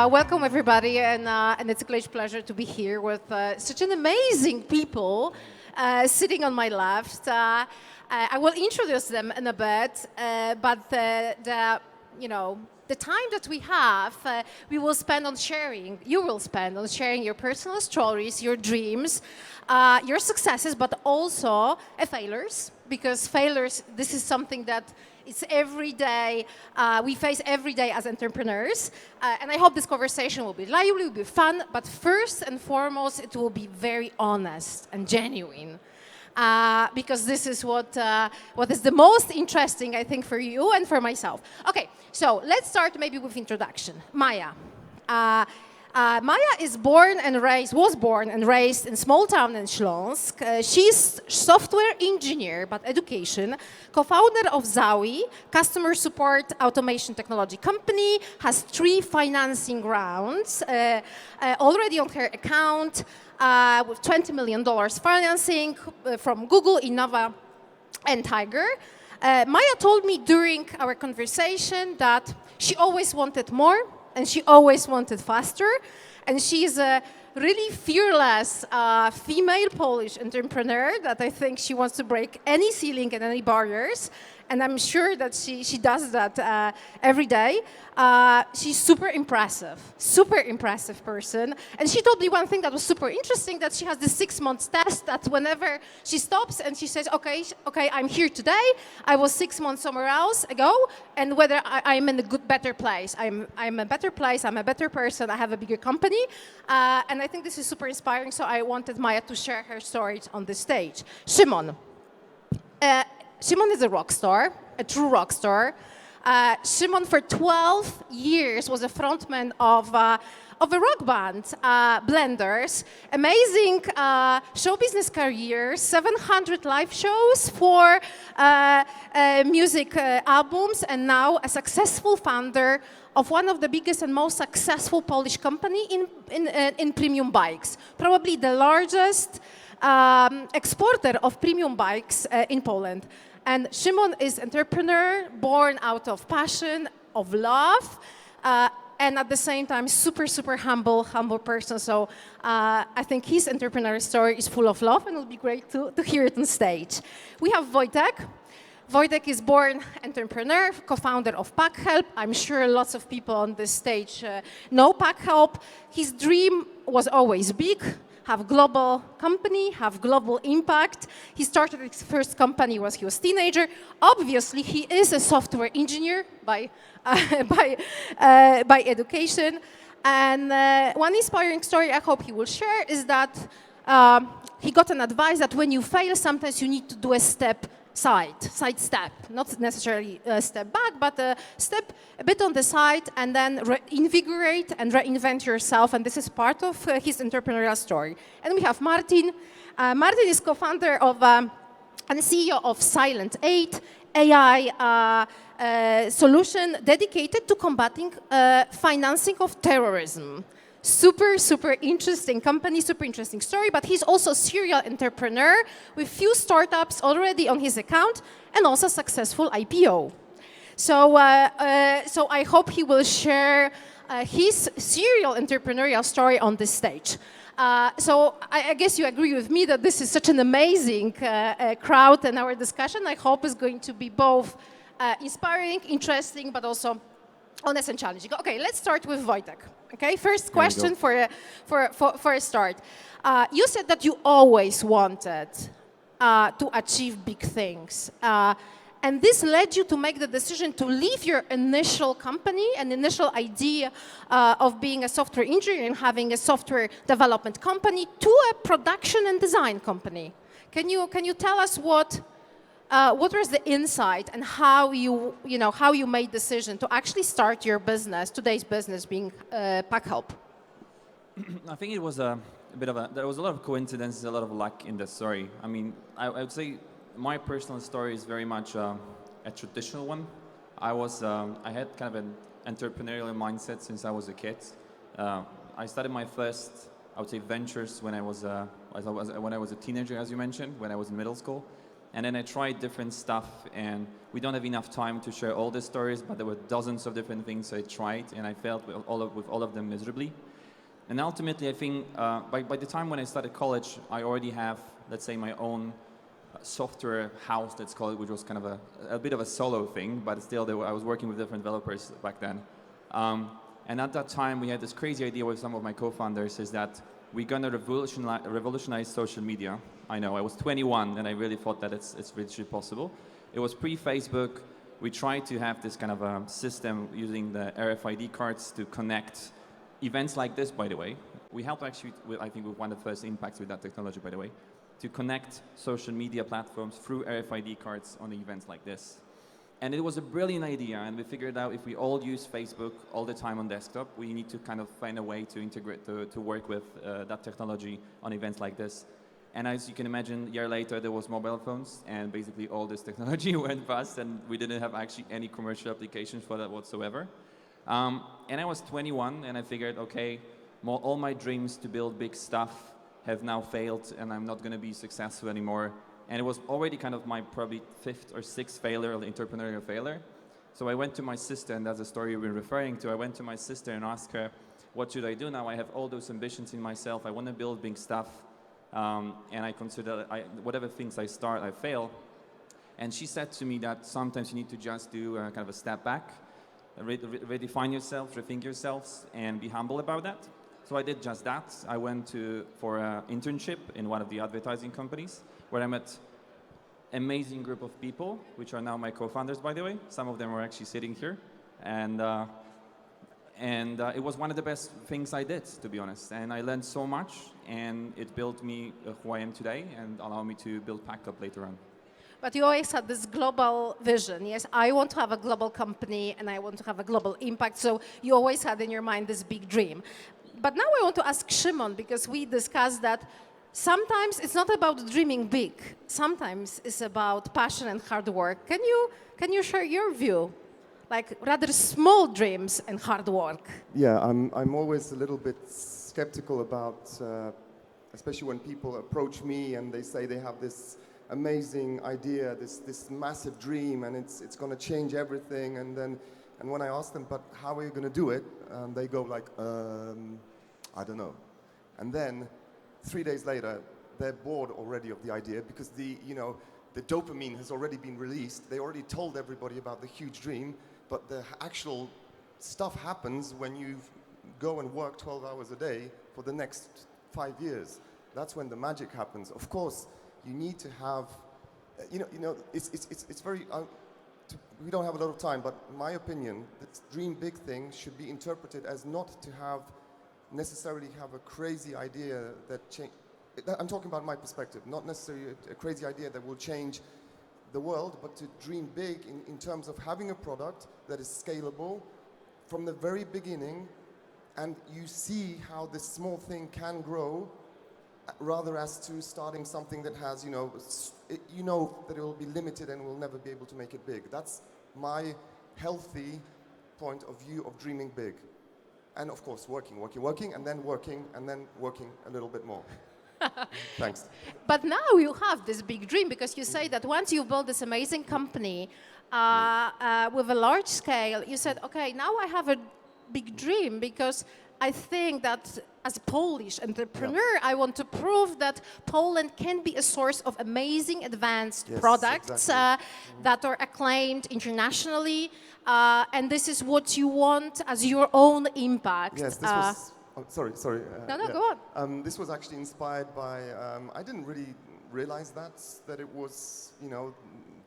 Welcome everybody, and it's a great pleasure to be here with such an amazing people sitting on my left. I will introduce them in a bit, but the time that we have, we will spend on sharing. You will spend on sharing your personal stories, your dreams, your successes, but also failures. Because failures, this is something that it's every day, we face every day as entrepreneurs. And I hope this conversation will be lively, will be fun, but first and foremost, it will be very honest and genuine. Because this is what is the most interesting, I think, for you and for myself. Okay, so let's start maybe with introduction. Maja. Maja was born and raised in small town in Śląsk. She's software engineer, but education, co-founder of Zowie, customer support automation technology company, has 3 financing rounds already on her account with $20 million financing from Google, Innova, and Tiger. Maja told me during our conversation that she always wanted more, and she always wanted faster, and she is a really fearless female Polish entrepreneur that I think she wants to break any ceiling and any barriers, and I'm sure that she does that every day. She's super impressive person, and she told me one thing that was super interesting, that she has this 6-month test that whenever she stops and she says, okay, I'm here today, I was 6 months somewhere else ago, and whether I'm in a better place. I'm a better place, I'm a better person, I have a bigger company, and I think this is super inspiring, so I wanted Maja to share her stories on this stage. Szymon. Szymon is a rock star, a true rock star. Szymon, for 12 years, was a frontman of a rock band, Blenders. Amazing show business career, 700 live shows, 4 music albums, and now a successful founder of one of the biggest and most successful Polish company in premium bikes. Probably the largest exporter of premium bikes in Poland. And Szymon is an entrepreneur born out of passion, of love, and at the same time, super humble person. So I think his entrepreneurial story is full of love, and it'll be great to hear it on stage. We have Wojtek. Wojtek is born entrepreneur, co-founder of Packhelp. I'm sure lots of people on this stage know Packhelp. His dream was always big. Have global company, have global impact. He started his first company when he was a teenager. Obviously, he is a software engineer by education. And one inspiring story I hope he will share is that he got an advice that when you fail, sometimes you need to do a side step, not necessarily a step back, but a step a bit on the side, and then reinvigorate and reinvent yourself, and this is part of his entrepreneurial story. And we have Martin. Martin is co-founder of and CEO of Silent 8, AI solution dedicated to combating financing of terrorism. Super interesting company, super interesting story, but he's also a serial entrepreneur with few startups already on his account and also successful IPO. So I hope he will share his serial entrepreneurial story on this stage. So I guess you agree with me that this is such an amazing crowd, and our discussion, I hope, is going to be both inspiring, interesting, but also honest and challenging. Okay, let's start with Wojtek. Okay, first question for a start. You said that you always wanted to achieve big things. And this led you to make the decision to leave your initial company and initial idea of being a software engineer and having a software development company to a production and design company. Can you tell us what was the insight and how you made decision to actually start your business, today's business being Packhelp? I think it was there was a lot of coincidences, a lot of luck in the story. I mean, I would say my personal story is very much a traditional one. I had kind of an entrepreneurial mindset since I was a kid. I started my first, I would say, ventures when I was a teenager, as you mentioned, when I was in middle school. And then I tried different stuff, and we don't have enough time to share all the stories, but there were dozens of different things I tried, and I failed with all of them miserably. And ultimately, I think by the time when I started college, I already have, let's say, my own software house, let's call it, which was kind of a bit of a solo thing, but still I was working with different developers back then. And at that time, we had this crazy idea with some of my co-founders is that we're going to revolutionize social media. I know, I was 21 and I really thought that it's really possible. It was pre-Facebook. We tried to have this kind of a system using the RFID cards to connect events like this, by the way. We helped actually, I think, with one of the first impacts with that technology, by the way, to connect social media platforms through RFID cards on events like this. And it was a brilliant idea, and we figured out if we all use Facebook all the time on desktop, we need to kind of find a way to integrate, to work with that technology on events like this. And as you can imagine, a year later there was mobile phones, and basically all this technology went fast, and we didn't have actually any commercial applications for that whatsoever. And I was 21, and I figured, okay, all my dreams to build big stuff have now failed, and I'm not going to be successful anymore. And it was already kind of my probably fifth or sixth failure, entrepreneurial failure. So I went to my sister, and that's the story we're referring to. I went to my sister and asked her, what should I do now? I have all those ambitions in myself. I want to build big stuff. And I consider whatever things I start, I fail. And she said to me that sometimes you need to just do kind of a step back, redefine yourself, rethink yourselves, and be humble about that. So I did just that. I went for an internship in one of the advertising companies, where I met amazing group of people, which are now my co-founders, by the way. Some of them are actually sitting here. And it was one of the best things I did, to be honest. And I learned so much, and it built me who I am today and allowed me to build Packhelp later on. But you always had this global vision. Yes, I want to have a global company and I want to have a global impact. So you always had in your mind this big dream. But now I want to ask Szymon, because we discussed that sometimes it's not about dreaming big. Sometimes it's about passion and hard work. Can you share your view? Like rather small dreams and hard work. Yeah, I'm always a little bit skeptical about, especially when people approach me and they say they have this amazing idea, this massive dream, and it's going to change everything. And when I ask them, but how are you going to do it? They go like, I don't know. And then 3 days later, they're bored already of the idea because the dopamine has already been released. They already told everybody about the huge dream, but the actual stuff happens when you go and work 12 hours a day for the next 5 years. That's when the magic happens. Of course, you need to have, it's very. We don't have a lot of time, but in my opinion, this dream big thing should be interpreted as not to necessarily have a crazy idea that change. I'm talking about my perspective, not necessarily a crazy idea that will change the world, but to dream big in terms of having a product that is scalable from the very beginning, and you see how this small thing can grow, rather as to starting something that has, that it will be limited and will never be able to make it big. That's my healthy point of view of dreaming big. And of course, working, and then working a little bit more. Thanks. But now you have this big dream, because you say that once you build this amazing company with a large scale, you said, okay, now I have a big dream, because I think that as a Polish entrepreneur, I want to prove that Poland can be a source of amazing advanced products that are acclaimed internationally. And this is what you want as your own impact. Yes, this was... sorry. Go on. This was actually inspired by... I didn't really realize that it was,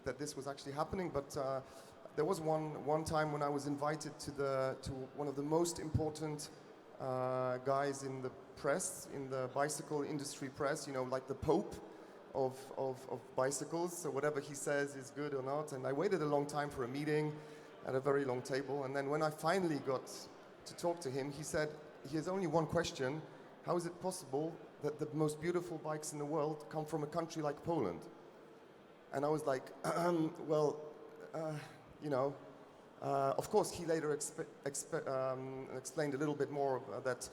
that this was actually happening, but there was one time when I was invited to one of the most important guys in the press, in the bicycle industry press, like the Pope of bicycles. So whatever he says is good or not. And I waited a long time for a meeting at a very long table. And then when I finally got to talk to him, he said, he has only one question: how is it possible that the most beautiful bikes in the world come from a country like Poland? And I was like, of course, he later explained a little bit more that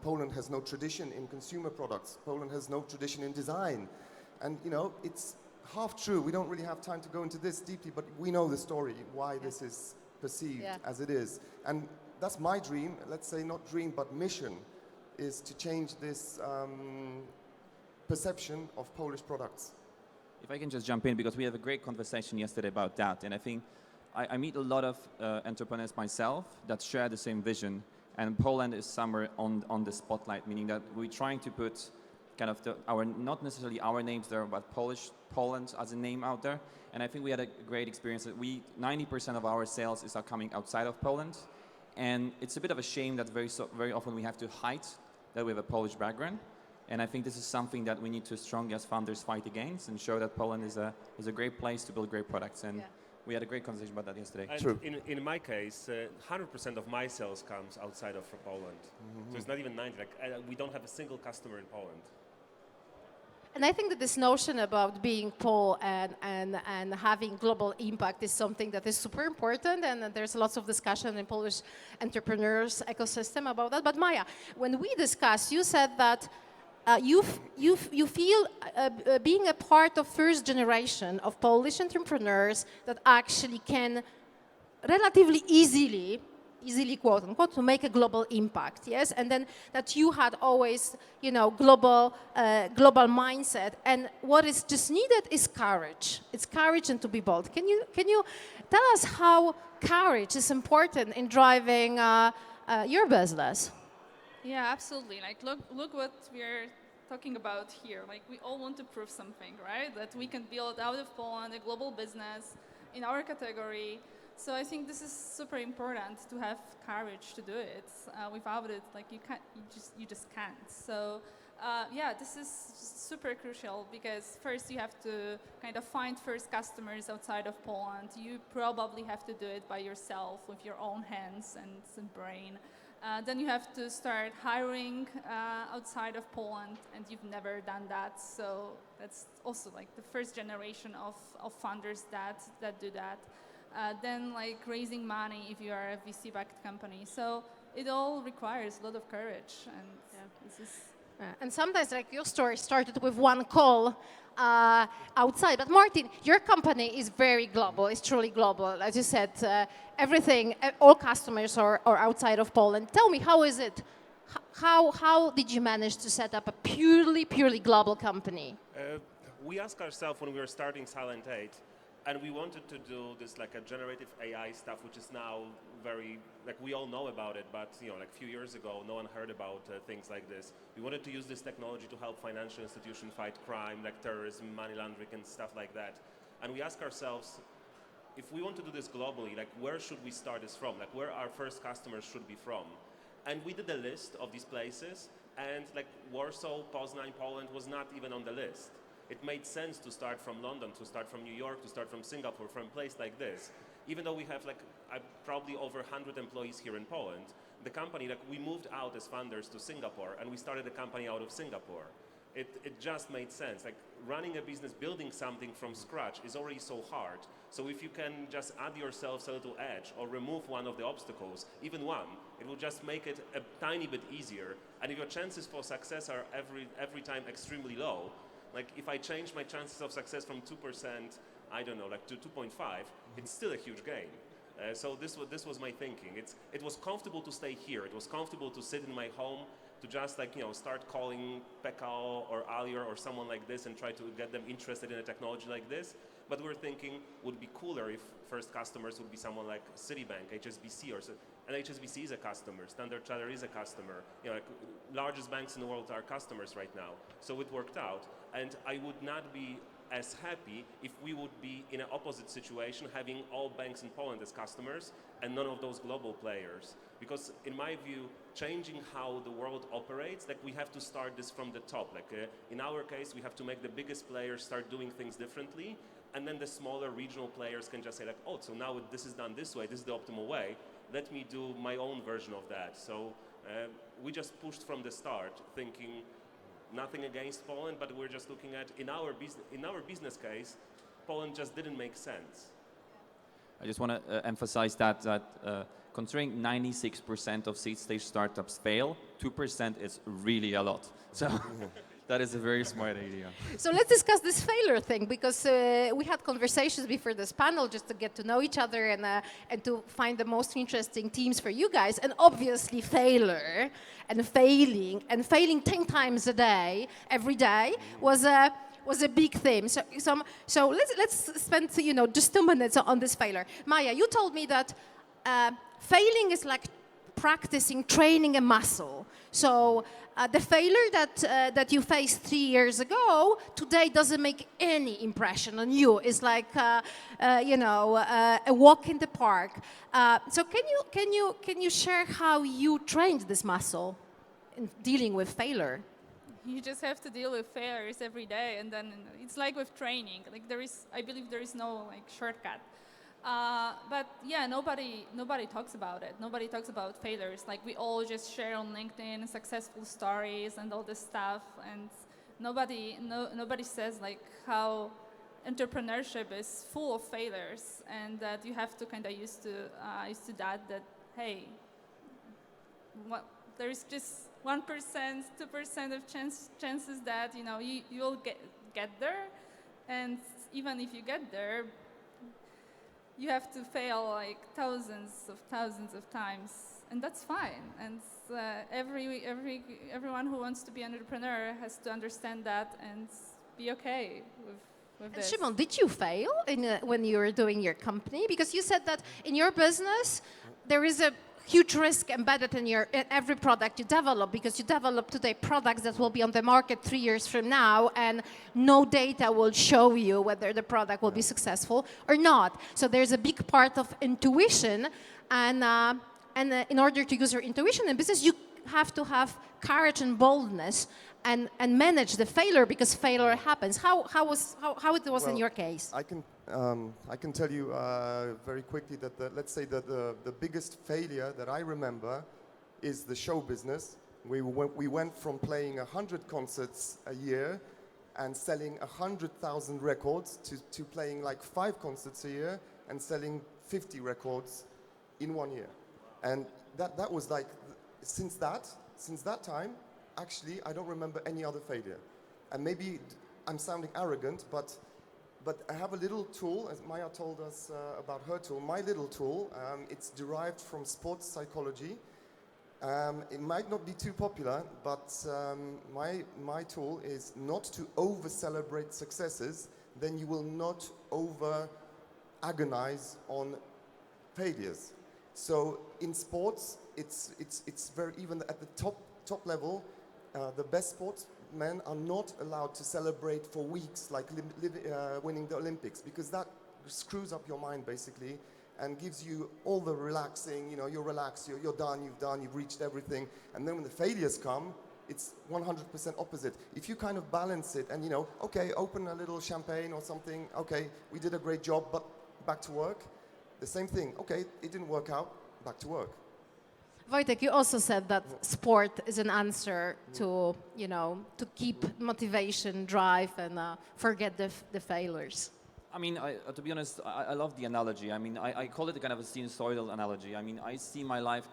Poland has no tradition in consumer products. Poland has no tradition in design, and half true. We don't really have time to go into this deeply, but we know the story, why this is perceived as it is. And that's my dream, let's say not dream, but mission, is to change this perception of Polish products. If I can just jump in, because we had a great conversation yesterday about that, and I think I meet a lot of entrepreneurs myself that share the same vision, and Poland is somewhere on the spotlight, meaning that we're trying to put kind of not necessarily our names there, but Poland as a name out there. And I think we had a great experience. 90% of our sales are coming outside of Poland, and it's a bit of a shame that very often we have to hide that we have a Polish background. And I think this is something that we need to strongly as founders fight against and show that Poland is a great place to build great products. And we had a great conversation about that yesterday. And True. In my case, 100% of my sales comes outside of Poland. So it's not even 90. We don't have a single customer in Poland. And I think that this notion about being Pole and having global impact is something that is super important, and there's lots of discussion in Polish entrepreneurs ecosystem about that. But Maja, when we discussed, you said that you feel being a part of first generation of Polish entrepreneurs that actually can relatively easily quote unquote to make a global impact, yes, and then that you had always global mindset, and what is just needed is courage. It's courage and to be bold. Can you tell us how courage is important in driving your business? Yeah, absolutely. Like, look what we're talking about here. Like, we all want to prove something, right? That we can build out of Poland a global business in our category. So I think this is super important to have courage to do it. Without it, like you just can't. So this is super crucial, because first you have to kind of find first customers outside of Poland. You probably have to do it by yourself with your own hands and brain. Then you have to start hiring outside of Poland, and you've never done that. So that's also like the first generation of founders that do that. Then like raising money if you are a VC-backed company. So it all requires a lot of courage, and this is. And sometimes, like your story started with one call outside. But Martin, your company is very global. It's truly global. As you said, everything, all customers are outside of Poland. Tell me, how is it? How did you manage to set up a purely global company? We asked ourselves when we were starting Silent 8, and we wanted to do this like a generative AI stuff, which is now very, like we all know about it, but like a few years ago, no one heard about things like this. We wanted to use this technology to help financial institutions fight crime, like terrorism, money laundering, and stuff like that. And we ask ourselves, if we want to do this globally, like where should we start this from? Like where our first customers should be from? And we did a list of these places, and like Warsaw, Poznań, Poland was not even on the list. It made sense to start from London, to start from New York, to start from Singapore, from a place like this. Even though we have like probably over 100 employees here in Poland, the company, like we moved out as founders to Singapore, and we started a company out of Singapore. It just made sense. Like running a business, building something from scratch is already so hard. So if you can just add yourselves a little edge or remove one of the obstacles, even one, it will just make it a tiny bit easier. And if your chances for success are every time extremely low, like if I change my chances of success from 2%, I don't know, like to 2.5, it's still a huge gain. So this was my thinking. It was comfortable to stay here. It was comfortable to sit in my home, to just like, start calling Packhelp or Alior or someone like this and try to get them interested in a technology like this. But we're thinking, would be cooler if first customers would be someone like Citibank, HSBC, or so. And HSBC is a customer, Standard Chartered is a customer. Like largest banks in the world are customers right now. So it worked out. And I would not be as happy if we would be in an opposite situation, having all banks in Poland as customers and none of those global players. Because in my view, changing how the world operates, like we have to start this from the top. Like in our case, we have to make the biggest players start doing things differently, and then the smaller regional players can just say like, oh, so now this is done this way, this is the optimal way, let me do my own version of that. So we just pushed from the start, thinking nothing against Poland, but we're just looking at, in our business case, Poland just didn't make sense. I just want to emphasize that considering 96% of seed stage startups fail, 2% is really a lot. So That is a very smart idea. So let's discuss this failure thing, because we had conversations before this panel just to get to know each other and to find the most interesting teams for you guys. And obviously failure and failing 10 times a day, every day, was a big theme. So let's spend just 2 minutes on this failure. Maja, you told me that failing is like practicing, training a muscle. So the failure that you faced 3 years ago today doesn't make any impression on you. It's like a walk in the park. So can you share how you trained this muscle in dealing with failure? You just have to deal with failures every day, and then it's like with training. Like I believe there is no like shortcut. But yeah, nobody talks about it. Nobody talks about failures. Like we all just share on LinkedIn successful stories and all this stuff, and nobody says like how entrepreneurship is full of failures, and that you have to kind of used to that hey, there is just 1%, 2% of chances that you'll get there, and even if you get there, you have to fail like thousands of times, and that's fine. And everyone who wants to be an entrepreneur has to understand that and be okay with this. Szymon, did you fail when you were doing your company? Because you said that in your business there is a huge risk embedded in every product you develop, because you develop today products that will be on the market 3 years from now, and no data will show you whether the product will be successful or not. So there's a big part of intuition, and in order to use your intuition in business, you have to have courage and boldness and manage the failure, because failure happens. How it was in your case? I can tell you very quickly that let's say that the biggest failure that I remember is the show business. We went from playing 100 concerts a year and selling 100,000 records to playing like 5 concerts a year and selling 50 records in 1 year. And that was like, since that time, actually, I don't remember any other failure. And maybe I'm sounding arrogant, but I have a little tool, as Maja told us about her tool. My little tool, it's derived from sports psychology. It might not be too popular, but my tool is not to over-celebrate successes, then you will not over-agonize on failures. So in sports, it's very, even at the top level, the best sportsmen are not allowed to celebrate for weeks, like winning the Olympics, because that screws up your mind basically and gives you all the relaxing, you're relaxed, you're done, you've reached everything. And then when the failures come, it's 100% opposite. If you kind of balance it and, okay, open a little champagne or something, okay, we did a great job, but back to work. The same thing, okay, it didn't work out, back to work. Wojtek, you also said that sport is an answer to, to keep motivation, drive, and forget the failures. I mean, to be honest, I love the analogy. I mean, I call it a kind of a sinusoidal analogy. I mean, I see my life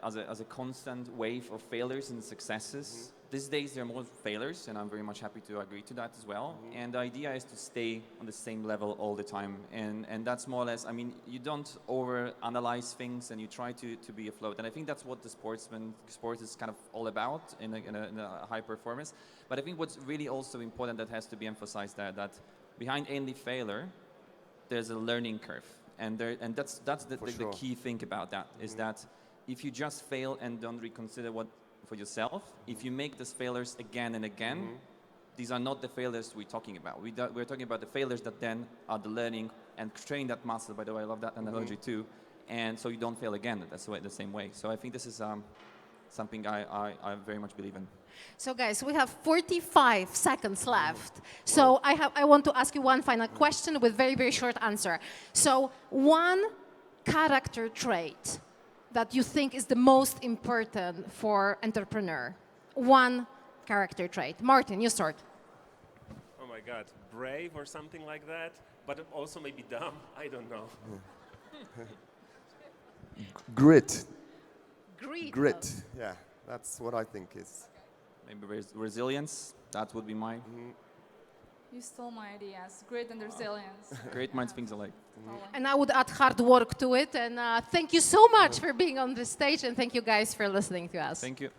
as a constant wave of failures and successes. Mm-hmm. These days, there are more failures, and I'm very much happy to agree to that as well. Mm-hmm. And the idea is to stay on the same level all the time. And that's more or less, I mean, you don't over-analyze things, and you try to be afloat. And I think that's what the sport is kind of all about in a high performance. But I think what's really also important that has to be emphasized there, that behind any failure, there's a learning curve. And that's the key thing about that, is that if you just fail and don't reconsider for yourself, if you make these failures again and again, these are not the failures we're talking about. We're talking about the failures that then are the learning and train that muscle. By the way, I love that analogy too. And so you don't fail again the same way. So I think this is something I very much believe in. So guys, we have 45 seconds left. So I want to ask you one final question with very, very short answer. So one character trait that you think is the most important for entrepreneur. One character trait. Martin, you start. Oh my God, brave or something like that, but also maybe dumb, I don't know. Grit. Grit. Grit, yeah, that's what I think is maybe resilience. That would be my You stole my ideas. Grit and resilience. great minds think alike. Totally. And I would add hard work to it. And thank you so much for being on this stage, and thank you guys for listening to us. Thank you.